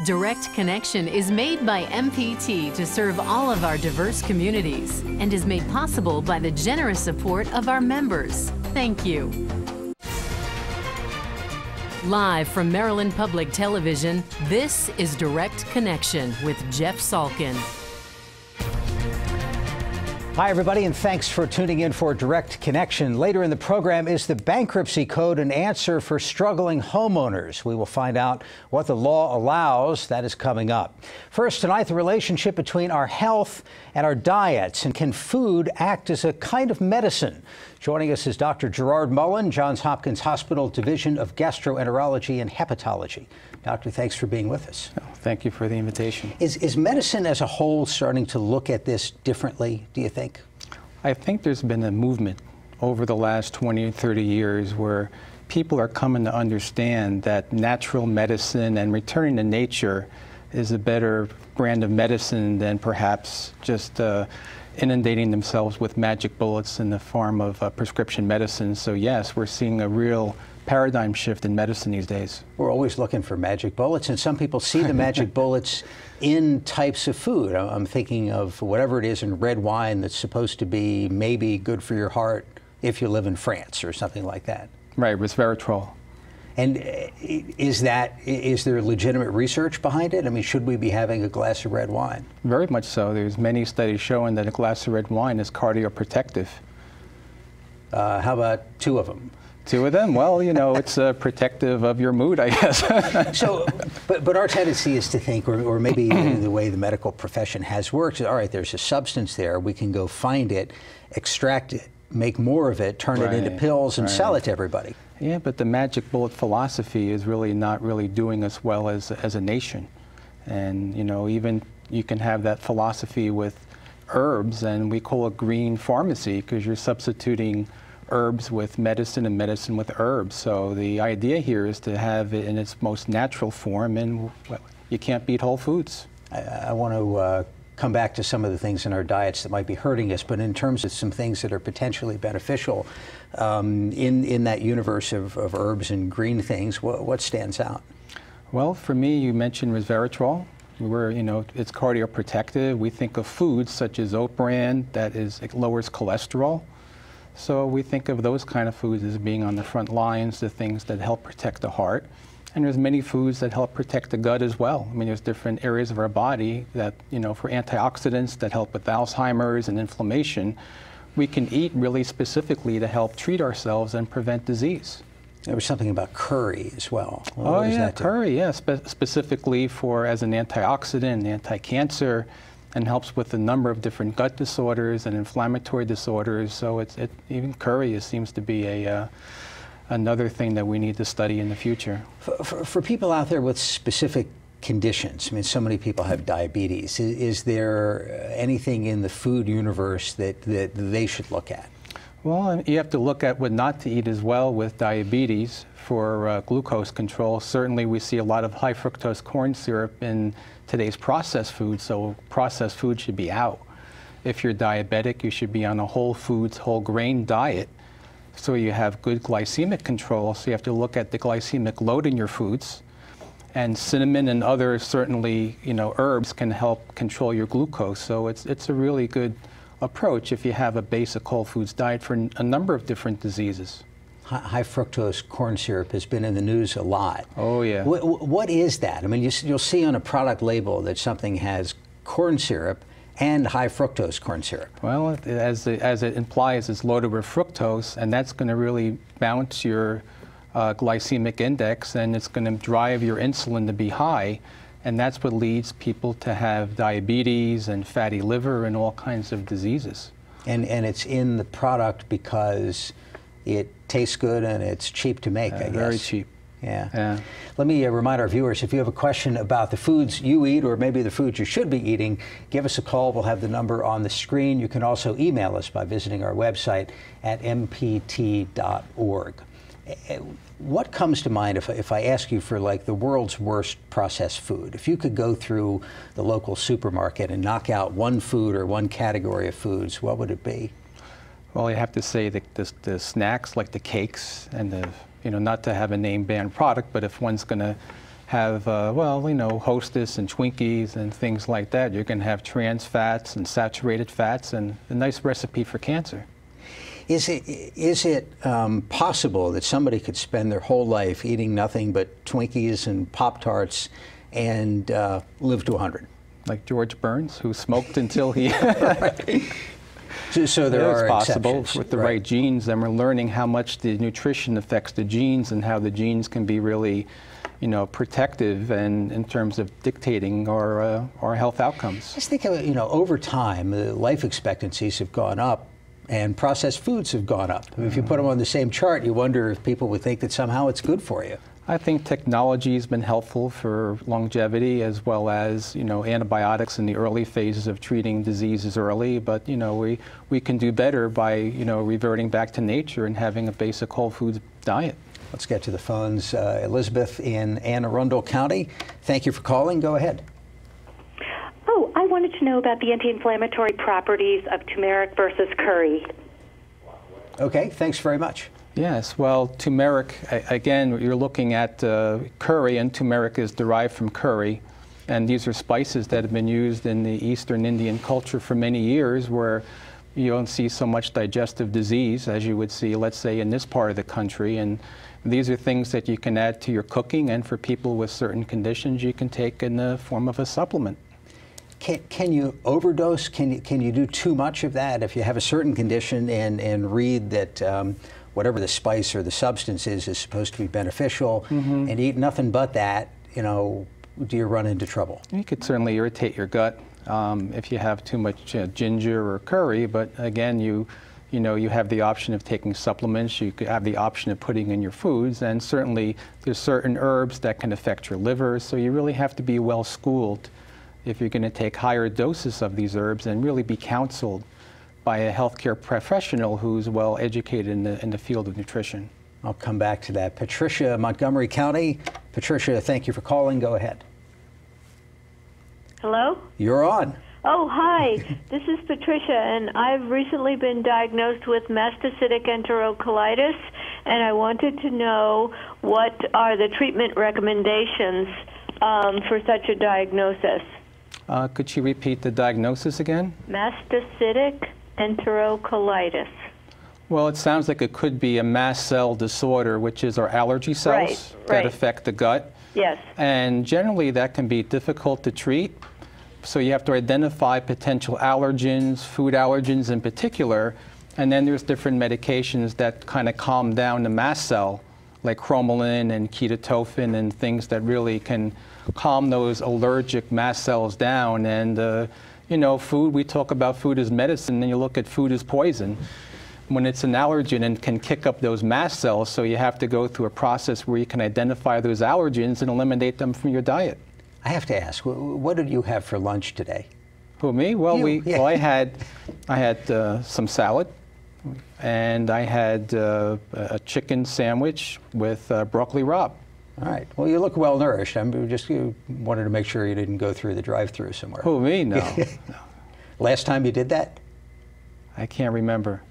Direct Connection is made by MPT to serve all of our diverse communities and is made possible by the generous support of our members. Thank you. Live from Maryland Public Television, this is Direct Connection with Jeff Salkin. Hi, everybody, and thanks for tuning in for Direct Connection. Later in the program, is the bankruptcy code an answer for struggling homeowners? We will find out what the law allows. That is coming up. First, tonight, the relationship between our health and our diets, and can food act as a kind of medicine? Joining us is Dr. Gerard Mullin, Johns Hopkins Hospital Division of Gastroenterology and Hepatology. Doctor, thanks for being with us. Oh, thank you for the invitation. Is medicine as a whole starting to look at this differently, do you think? I think there's been a movement over the last 20 or 30 years where people are coming to understand that natural medicine and returning to nature is a better brand of medicine than perhaps just inundating themselves with magic bullets in the form of prescription medicine. So yes, we're seeing a real paradigm shift in medicine these days. We're always looking for magic bullets, and some people see the magic bullets in types of food. I'm thinking of whatever it is in red wine that's supposed to be maybe good for your heart if you live in France or something like that. Right, resveratrol. And is there legitimate research behind it? I mean, should we be having a glass of red wine? Very much so. There's many studies showing that a glass of red wine is cardioprotective. How about two of them? Two of them? Well, you know, it's protective of your mood, I guess. So, but our tendency is to think, or maybe the way the medical profession has worked, is, all right, there's a substance there, we can go find it, extract it, make more of it, turn it into pills, and sell it to everybody. Yeah, but the magic bullet philosophy is really not really doing us well as a nation. And, you know, even you can have that philosophy with herbs, and we call it green pharmacy because you're substituting herbs with medicine and medicine with herbs. So the idea here is to have it in its most natural form, and well, you can't beat whole foods. I want to come back to some of the things in our diets that might be hurting us, but in terms of some things that are potentially beneficial in that universe of herbs and green things, what stands out? Well, for me, you mentioned resveratrol. You know, it's cardioprotective. We think of foods such as oat bran, it lowers cholesterol. So we think of those kind of foods as being on the front lines, the things that help protect the heart. And there's many foods that help protect the gut as well. I mean, there's different areas of our body that, you know, for antioxidants that help with Alzheimer's and inflammation, we can eat really specifically to help treat ourselves and prevent disease. There was something about curry as well. Oh yeah, curry, yeah, specifically as an antioxidant, anti-cancer, and helps with a number of different gut disorders and inflammatory disorders. So even curry seems to be another thing that we need to study in the future. For people out there with specific conditions, I mean, so many people have diabetes. Is there anything in the food universe that they should look at? Well, you have to look at what not to eat as well with diabetes for glucose control. Certainly we see a lot of high fructose corn syrup in today's processed food, so processed food should be out. If you're diabetic, you should be on a whole foods, whole grain diet, so you have good glycemic control. So you have to look at the glycemic load in your foods. And cinnamon and other, certainly, you know, herbs can help control your glucose. So it's a really good approach if you have a basic whole foods diet for a number of different diseases. High fructose corn syrup has been in the news a lot. Oh yeah. What is that? I mean, you'll see on a product label that something has corn syrup and high fructose corn syrup. Well, as it implies, it's loaded with fructose, and that's going to really bounce your glycemic index, and it's going to drive your insulin to be high, and that's what leads people to have diabetes and fatty liver and all kinds of diseases. And it's in the product because it tastes good and it's cheap to make, I guess. Very cheap. Yeah. Let me remind our viewers, if you have a question about the foods you eat or maybe the foods you should be eating, give us a call. We'll have the number on the screen. You can also email us by visiting our website at mpt.org. What comes to mind if I ask you for like the world's worst processed food? If you could go through the local supermarket and knock out one food or one category of foods, what would it be? Well, you have to say the snacks like the cakes and the, you know, not to have a name brand product, but if one's going to have, well, you know, Hostess and Twinkies and things like that. You're going to have trans fats and saturated fats, and a nice recipe for cancer. Is it possible that somebody could spend their whole life eating nothing but Twinkies and Pop-Tarts and live to 100? Like George Burns, who smoked until he... So there are possible exceptions, with the right genes, and we're learning how much the nutrition affects the genes and how the genes can be really, you know, protective and in terms of dictating our health outcomes. Just think of it, you know, over time, the life expectancies have gone up and processed foods have gone up. If you put them on the same chart, you wonder if people would think that somehow it's good for you. I think technology has been helpful for longevity, as well as, you know, antibiotics in the early phases of treating diseases early. But, you know, we can do better by, you know, reverting back to nature and having a basic whole foods diet. Let's get to the phones. Elizabeth in Anne Arundel County, thank you for calling. Go ahead. Oh, I wanted to know about the anti-inflammatory properties of turmeric versus curry. Okay, thanks very much. Yes, well, turmeric, again, you're looking at curry, and turmeric is derived from curry. And these are spices that have been used in the Eastern Indian culture for many years, where you don't see so much digestive disease as you would see, let's say, in this part of the country. And these are things that you can add to your cooking, and for people with certain conditions, you can take in the form of a supplement. Can you overdose? Can you do too much of that? If you have a certain condition and read that whatever the spice or the substance is supposed to be beneficial, and eat nothing but that, you know, do you run into trouble? You could certainly irritate your gut if you have too much ginger or curry, but again, you know, you have the option of taking supplements. You could have the option of putting in your foods, and certainly there's certain herbs that can affect your liver, so you really have to be well schooled if you're going to take higher doses of these herbs, and really be counseled by a healthcare professional who's well educated in the field of nutrition. I'll come back to that. Patricia, Montgomery County. Patricia, thank you for calling. Go ahead. Hello? You're on. Oh, hi. This is Patricia, and I've recently been diagnosed with mastocytic enterocolitis, and I wanted to know what are the treatment recommendations for such a diagnosis. Could you repeat the diagnosis again? Mastocytic enterocolitis. Well, it sounds like it could be a mast cell disorder, which is our allergy cells that affect the gut. Yes. And generally that can be difficult to treat. So you have to identify potential allergens, food allergens in particular, and then there's different medications that kind of calm down the mast cell, like cromolyn and ketotofen and things that really can calm those allergic mast cells down. And you know, food, we talk about food as medicine, and you look at food as poison when it's an allergen and can kick up those mast cells. So you have to go through a process where you can identify those allergens and eliminate them from your diet. I have to ask, what did you have for lunch today? Who, me? Well, well, I had some salad, and I had a chicken sandwich with broccoli rabe. All right. Well, you look well nourished. I just wanted to make sure you didn't go through the drive-through somewhere. Who, me? No. No. Last time you did that? I can't remember.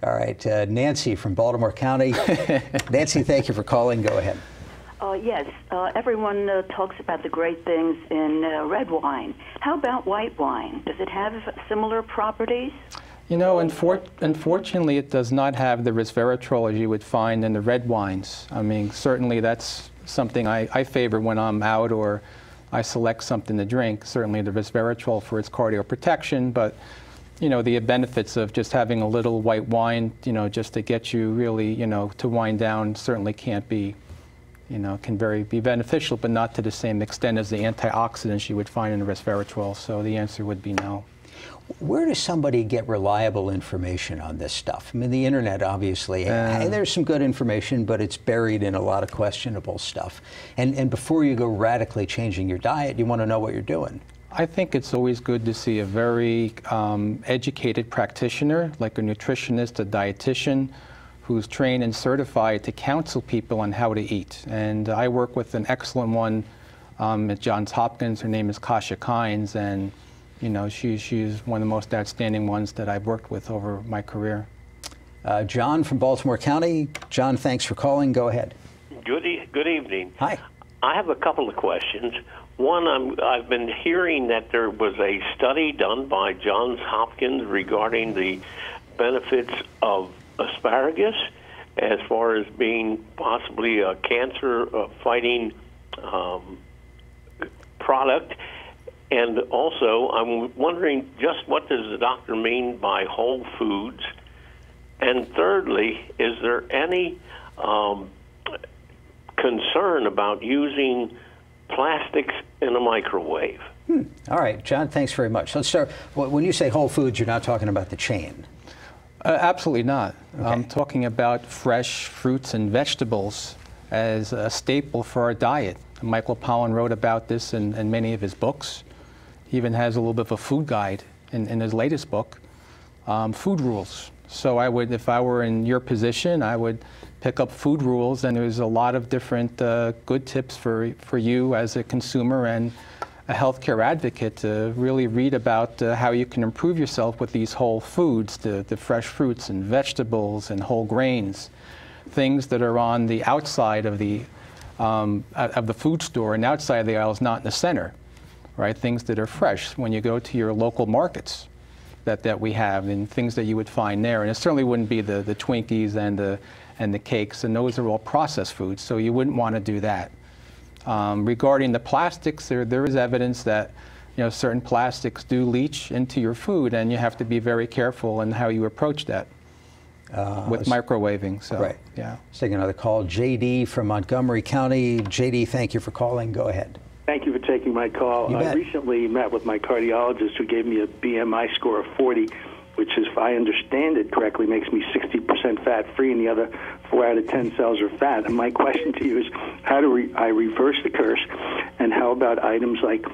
All right. Nancy from Baltimore County. Nancy, thank you for calling. Go ahead. Yes, everyone talks about the great things in red wine. How about white wine? Does it have similar properties? You know, unfortunately, it does not have the resveratrol as you would find in the red wines. I mean, certainly that's something I favor when I'm out or I select something to drink. Certainly the resveratrol for its cardioprotection, but you know, the benefits of just having a little white wine, you know, just to get you really, you know, to wind down certainly can't be, you know, can be beneficial, but not to the same extent as the antioxidants you would find in the resveratrol. So the answer would be no. Where does somebody get reliable information on this stuff? I mean, the internet, obviously, there's some good information, but it's buried in a lot of questionable stuff. And before you go radically changing your diet, you want to know what you're doing. I think it's always good to see a very educated practitioner, like a nutritionist, a dietitian, who's trained and certified to counsel people on how to eat. And I work with an excellent one at Johns Hopkins. Her name is Kasha Kynes, and you know, she's one of the most outstanding ones that I've worked with over my career. John from Baltimore County. John, thanks for calling. Go ahead. Good evening. Hi. I have a couple of questions. One, I've been hearing that there was a study done by Johns Hopkins regarding the benefits of asparagus as far as being possibly a cancer-fighting product. And also, I'm wondering just what does the doctor mean by whole foods? And thirdly, is there any concern about using plastics in a microwave? All right, John, thanks very much. Let's start. When you say whole foods, you're not talking about the chain. Absolutely not. Okay. I'm talking about fresh fruits and vegetables as a staple for our diet. Michael Pollan wrote about this in many of his books. He even has a little bit of a food guide in his latest book, Food Rules. So I would, if I were in your position, I would pick up Food Rules, and there's a lot of different good tips for you as a consumer and a healthcare advocate to really read about how you can improve yourself with these whole foods, the fresh fruits and vegetables and whole grains, things that are on the outside of the food store and outside of the aisles, not in the center, right? Things that are fresh when you go to your local markets that we have, and things that you would find there. And it certainly wouldn't be the Twinkies and the cakes, and those are all processed foods, so you wouldn't want to do that. Regarding the plastics, there is evidence that certain plastics do leach into your food, and you have to be very careful in how you approach that with microwaving. So, right. Yeah. Let's take another call. J.D. from Montgomery County. J.D., thank you for calling. Go ahead. Thank you for taking my call. I recently met with my cardiologist who gave me a BMI score of 40, which, if I understand it correctly, makes me 60% fat-free, and the other 4 out of 10 cells are fat. And my question to you is, how do I reverse the curse? And how about items like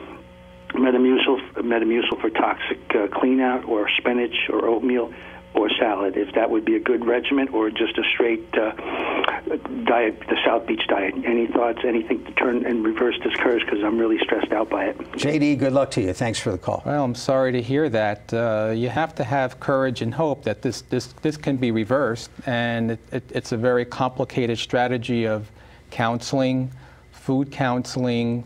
Metamucil for toxic clean-out, or spinach, or oatmeal, or salad, if that would be a good regimen, or just a straight diet, the South Beach diet? Any thoughts, anything to turn and reverse this curse, because I'm really stressed out by it. JD, good luck to you. Thanks for the call. Well, I'm sorry to hear that. You have to have courage and hope that this can be reversed, and it's a very complicated strategy of counseling, food counseling.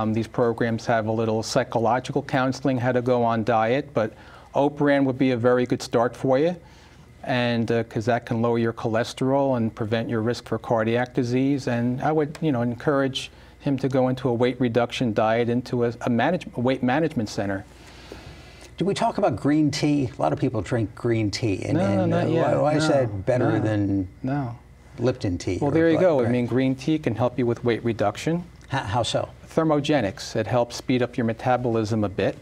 These programs have a little psychological counseling, how to go on diet, but Opran would be a very good start for you, and because that can lower your cholesterol and prevent your risk for cardiac disease. And I would, encourage him to go into a weight reduction diet, into a weight management center. Do we talk about green tea? A lot of people drink green tea. And, no, not yet. Why is that better than Lipton tea? Well, there you go. Right. I mean, green tea can help you with weight reduction. How so? Thermogenics. It helps speed up your metabolism a bit.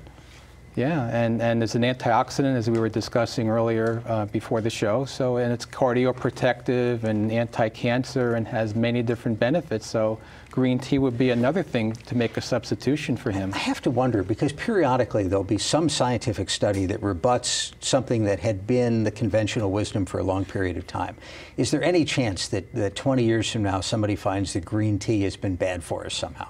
Yeah, and it's an antioxidant, as we were discussing earlier before the show. So, and it's cardioprotective and anti-cancer, and has many different benefits. So, green tea would be another thing to make a substitution for him. I have to wonder, because periodically there'll be some scientific study that rebuts something that had been the conventional wisdom for a long period of time. Is there any chance that 20 years from now somebody finds that green tea has been bad for us somehow?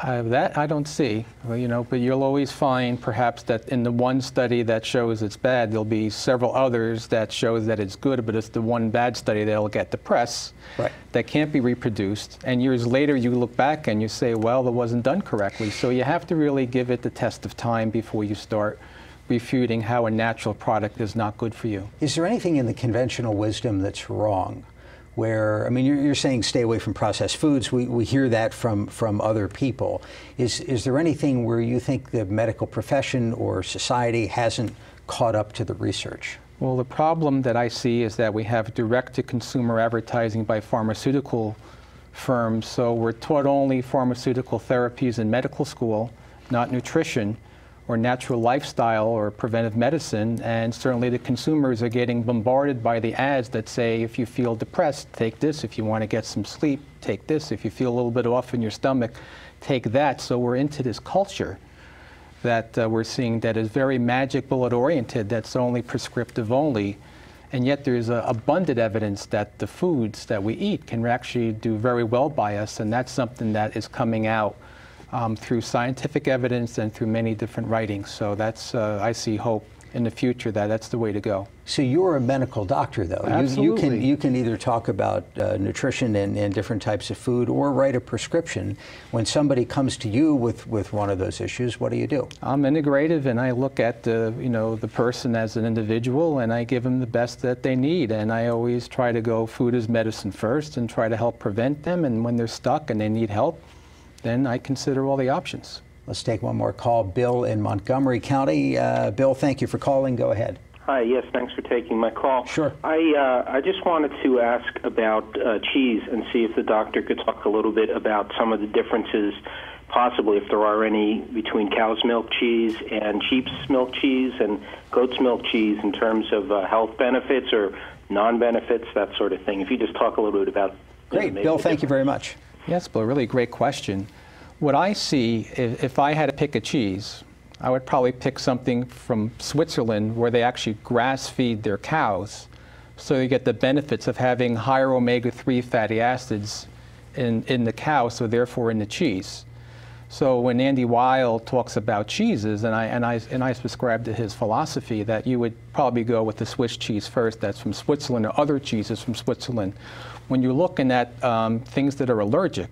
That I don't see, but you'll always find perhaps that in the one study that shows it's bad, there'll be several others that show that it's good, but it's the one bad study that'll get the press, right, that can't be reproduced. And years later you look back and you say, well, that wasn't done correctly. So you have to really give it the test of time before you start refuting how a natural product is not good for you. Is there anything in the conventional wisdom that's wrong? Where, I mean, you're saying stay away from processed foods. We hear that from other people. Is there anything where you think the medical profession or society hasn't caught up to the research? Well, the problem that I see is that we have direct-to-consumer advertising by pharmaceutical firms. So we're taught only pharmaceutical therapies in medical school, not nutrition or natural lifestyle or preventive medicine, and certainly the consumers are getting bombarded by the ads that say, if you feel depressed, take this. If you want to get some sleep, take this. If you feel a little bit off in your stomach, take that. So we're into this culture that we're seeing that is very magic bullet oriented, that's only prescriptive only, and yet there's abundant evidence that the foods that we eat can actually do very well by us, and that's something that is coming out through scientific evidence and through many different writings. So that's, I see hope in the future that that's the way to go. So you're a medical doctor, though. Absolutely. You can either talk about nutrition and different types of food or write a prescription. When somebody comes to you with one of those issues, what do you do? I'm integrative, and I look at the person as an individual, and I give them the best that they need. And I always try to go food as medicine first and try to help prevent them. And when they're stuck and they need help, then I consider all the options. Let's take one more call. Bill in Montgomery County. Bill, thank you for calling. Go ahead. Hi, yes, thanks for taking my call. Sure. I just wanted to ask about cheese and see if the doctor could talk a little bit about some of the differences, possibly if there are any, between cow's milk cheese and sheep's milk cheese and goat's milk cheese in terms of health benefits or non-benefits, that sort of thing. If you just talk a little bit about... Great. Bill, thank you very much. Yes, Bill, really great question. What I see, if I had to pick a cheese, I would probably pick something from Switzerland where they actually grass feed their cows, so you get the benefits of having higher omega-3 fatty acids in the cow, so therefore in the cheese. So when Andy Weil talks about cheeses, and I subscribe to his philosophy that you would probably go with the Swiss cheese first, that's from Switzerland, or other cheeses from Switzerland. When you're looking at things that are allergic,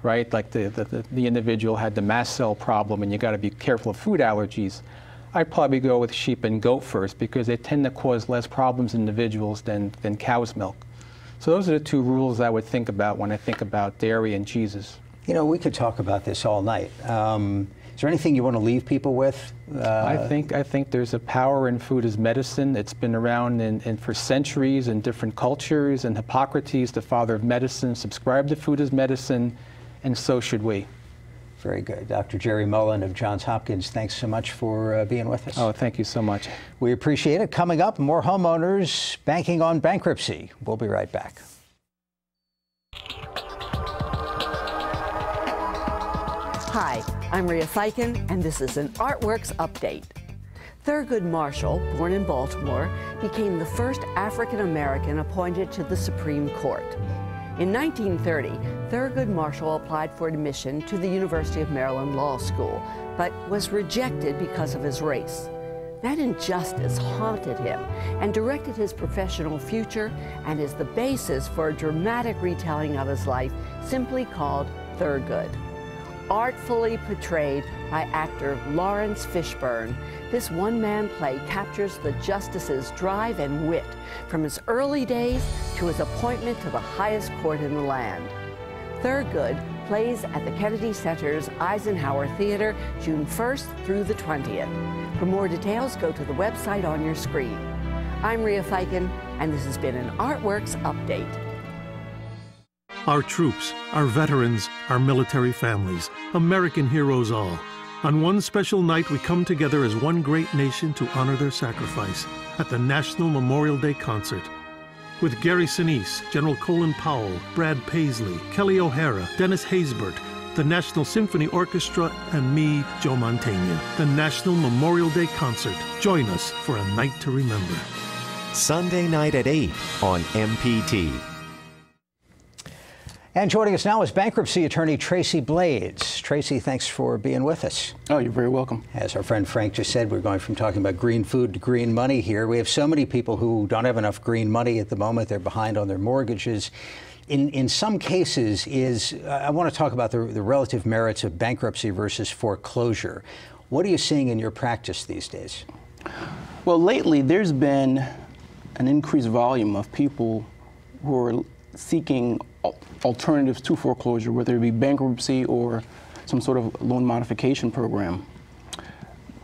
right? Like the individual had the mast cell problem and you got to be careful of food allergies. I'd probably go with sheep and goat first because they tend to cause less problems in individuals than cow's milk. So those are the two rules I would think about when I think about dairy and cheeses. You know, we could talk about this all night. Is there anything you want to leave people with? I think there's a power in food as medicine. It's been around for centuries in different cultures, and Hippocrates, the father of medicine, subscribed to food as medicine. And so should we. Very good. Dr. Jerry Mullin of Johns Hopkins, thanks so much for being with us. Oh, thank you so much. We appreciate it. Coming up, more homeowners banking on bankruptcy. We'll be right back. Hi, I'm Rhea Feiken, and this is an Artworks Update. Thurgood Marshall, born in Baltimore, became the first African-American appointed to the Supreme Court. In 1930, Thurgood Marshall applied for admission to the University of Maryland Law School, but was rejected because of his race. That injustice haunted him and directed his professional future, and is the basis for a dramatic retelling of his life simply called Thurgood. Artfully portrayed by actor Lawrence Fishburne, this one-man play captures the justice's drive and wit from his early days to his appointment to the highest court in the land. Thurgood plays at the Kennedy Center's Eisenhower Theater June 1st through the 20th. For more details, go to the website on your screen. I'm Rhea Feiken, and this has been an Artworks Update. Our troops, our veterans, our military families, American heroes all. On one special night, we come together as one great nation to honor their sacrifice at the National Memorial Day Concert. With Gary Sinise, General Colin Powell, Brad Paisley, Kelly O'Hara, Dennis Haysbert, the National Symphony Orchestra, and me, Joe Mantegna. The National Memorial Day Concert. Join us for a night to remember. Sunday night at 8 on MPT. And joining us now is bankruptcy attorney Tracy Blades. Tracy, thanks for being with us. Oh, you're very welcome. As our friend Frank just said, we're going from talking about green food to green money here. We have so many people who don't have enough green money at the moment. They're behind on their mortgages. In some cases, I want to talk about the relative merits of bankruptcy versus foreclosure. What are you seeing in your practice these days? Well, lately there's been an increased volume of people who are seeking alternatives to foreclosure, whether it be bankruptcy or some sort of loan modification program.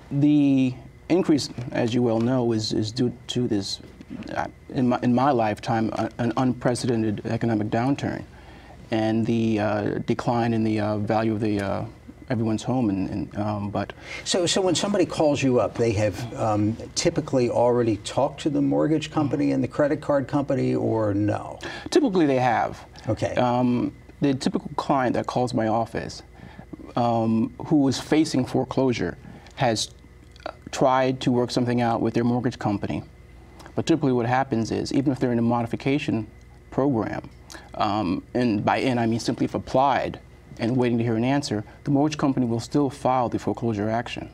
The increase, as you well know, is due to this, in my lifetime, an unprecedented economic downturn and the decline in the value of the everyone's home. So when somebody calls you up, they have typically already talked to the mortgage company and the credit card company, or no? Typically they have. Okay. The typical client that calls my office who is facing foreclosure has tried to work something out with their mortgage company. But typically what happens is, even if they're in a modification program, and by in I mean simply if applied and waiting to hear an answer, the mortgage company will still file the foreclosure action.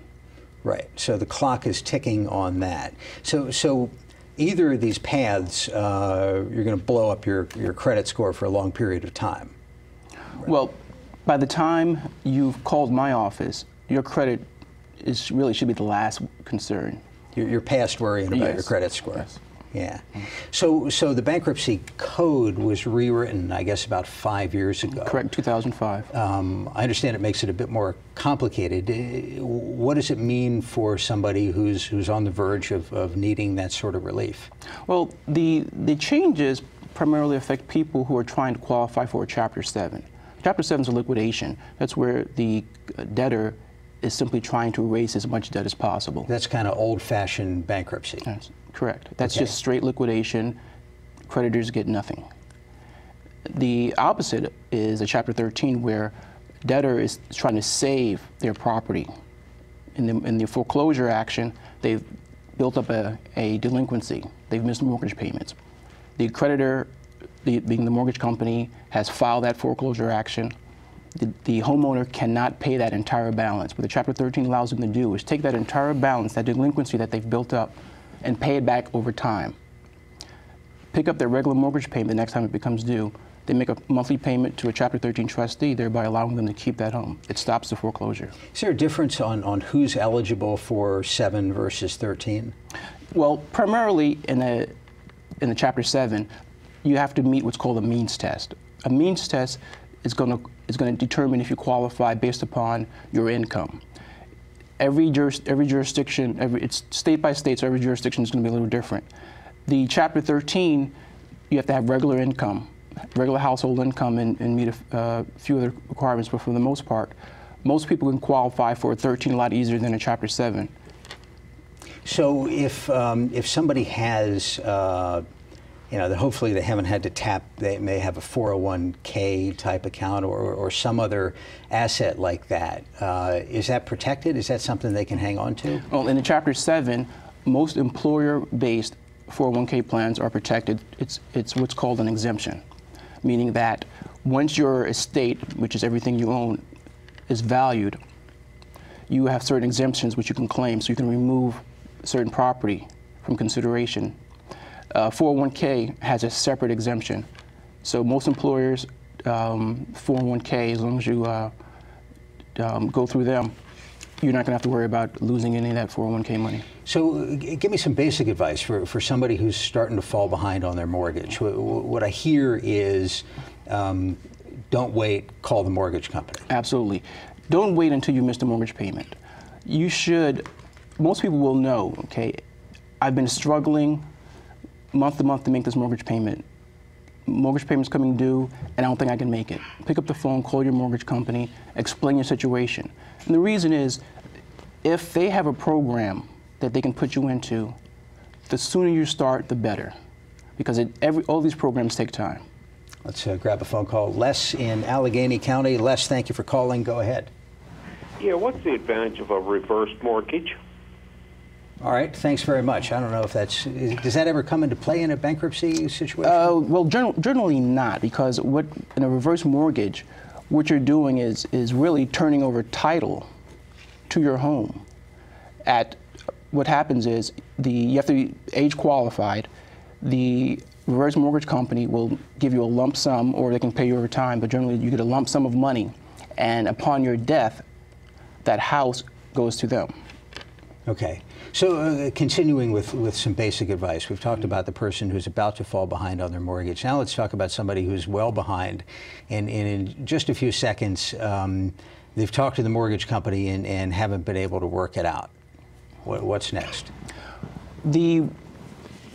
Right. So the clock is ticking on that. So either of these paths, you're going to blow up your credit score for a long period of time. Right. Well, by the time you've called my office, your credit really should be the last concern. You're past worrying about your credit score. Yes. Yeah. So the bankruptcy code was rewritten, I guess, about 5 years ago. Correct, 2005. I understand it makes it a bit more complicated. What does it mean for somebody who's on the verge of needing that sort of relief? Well, the changes primarily affect people who are trying to qualify for a Chapter 7. Chapter 7 is a liquidation. That's where the debtor is simply trying to erase as much debt as possible. That's kind of old-fashioned bankruptcy. That's correct. That's just straight liquidation. Creditors get nothing. The opposite is a Chapter 13, where debtor is trying to save their property. In the foreclosure action, they've built up a delinquency. They've missed mortgage payments. The creditor, being the mortgage company, has filed that foreclosure action. The homeowner cannot pay that entire balance. What the Chapter 13 allows them to do is take that entire balance, that delinquency that they've built up, and pay it back over time. Pick up their regular mortgage payment the next time it becomes due. They make a monthly payment to a Chapter 13 trustee, thereby allowing them to keep that home. It stops the foreclosure. Is there a difference on who's eligible for 7 versus 13? Well, primarily in the Chapter 7, you have to meet what's called a means test. A means test is going to determine if you qualify based upon your income. Every jurisdiction, it's state by state, so every jurisdiction is going to be a little different. The Chapter 13, you have to have regular income, regular household income, and meet a few other requirements, but for the most part, most people can qualify for a 13 a lot easier than a Chapter 7. So if somebody has hopefully they haven't had to tap, they may have a 401k type account or some other asset like that. Is that protected? Is that something they can hang on to? Well, in the Chapter 7, most employer-based 401k plans are protected. It's what's called an exemption, meaning that once your estate, which is everything you own, is valued, you have certain exemptions which you can claim, so you can remove certain property from consideration. 401k has a separate exemption. So most employers, 401k, as long as you go through them, you're not going to have to worry about losing any of that 401k money. So give me some basic advice for somebody who's starting to fall behind on their mortgage. What I hear is don't wait, call the mortgage company. Absolutely. Don't wait until you miss the mortgage payment. You should, most people will know, okay, I've been struggling month to month to make this mortgage payment. Mortgage payment's coming due, and I don't think I can make it. Pick up the phone, call your mortgage company, explain your situation. And the reason is, if they have a program that they can put you into, the sooner you start, the better. Because all these programs take time. Let's grab a phone call. Les in Allegheny County. Les, thank you for calling. Go ahead. Yeah, what's the advantage of a reverse mortgage? All right, thanks very much. I don't know if does that ever come into play in a bankruptcy situation? Well, generally not, because in a reverse mortgage, what you're doing is really turning over title to your home. What happens is you have to be age qualified. The reverse mortgage company will give you a lump sum, or they can pay you over time, but generally you get a lump sum of money, and upon your death, that house goes to them. Okay. So continuing with some basic advice, we've talked about the person who's about to fall behind on their mortgage. Now let's talk about somebody who's well behind. And in just a few seconds, they've talked to the mortgage company and haven't been able to work it out. What's next? The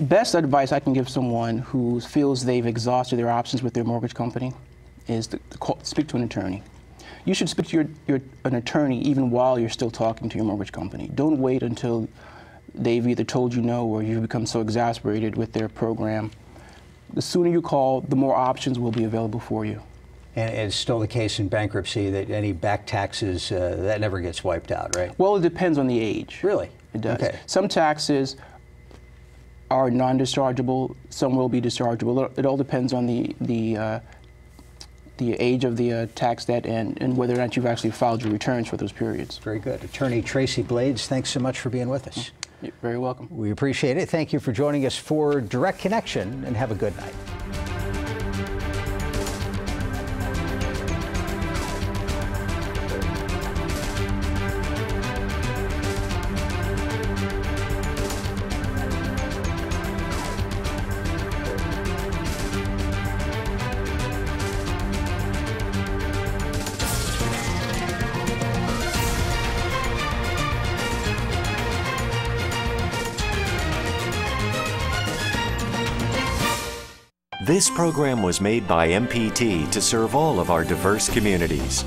best advice I can give someone who feels they've exhausted their options with their mortgage company is to speak to an attorney. You should speak to an attorney even while you're still talking to your mortgage company. Don't wait until they've either told you no or you've become so exasperated with their program. The sooner you call, the more options will be available for you. And it's still the case in bankruptcy that any back taxes, that never gets wiped out, right? Well, it depends on the age. Really? It does. Okay. Some taxes are non-dischargeable, some will be dischargeable. It all depends on the the age of the tax debt and whether or not you've actually filed your returns for those periods. Very good. Attorney Tracy Blades, thanks so much for being with us. You're very welcome. We appreciate it. Thank you for joining us for Direct Connection, and have a good night. This program was made by MPT to serve all of our diverse communities.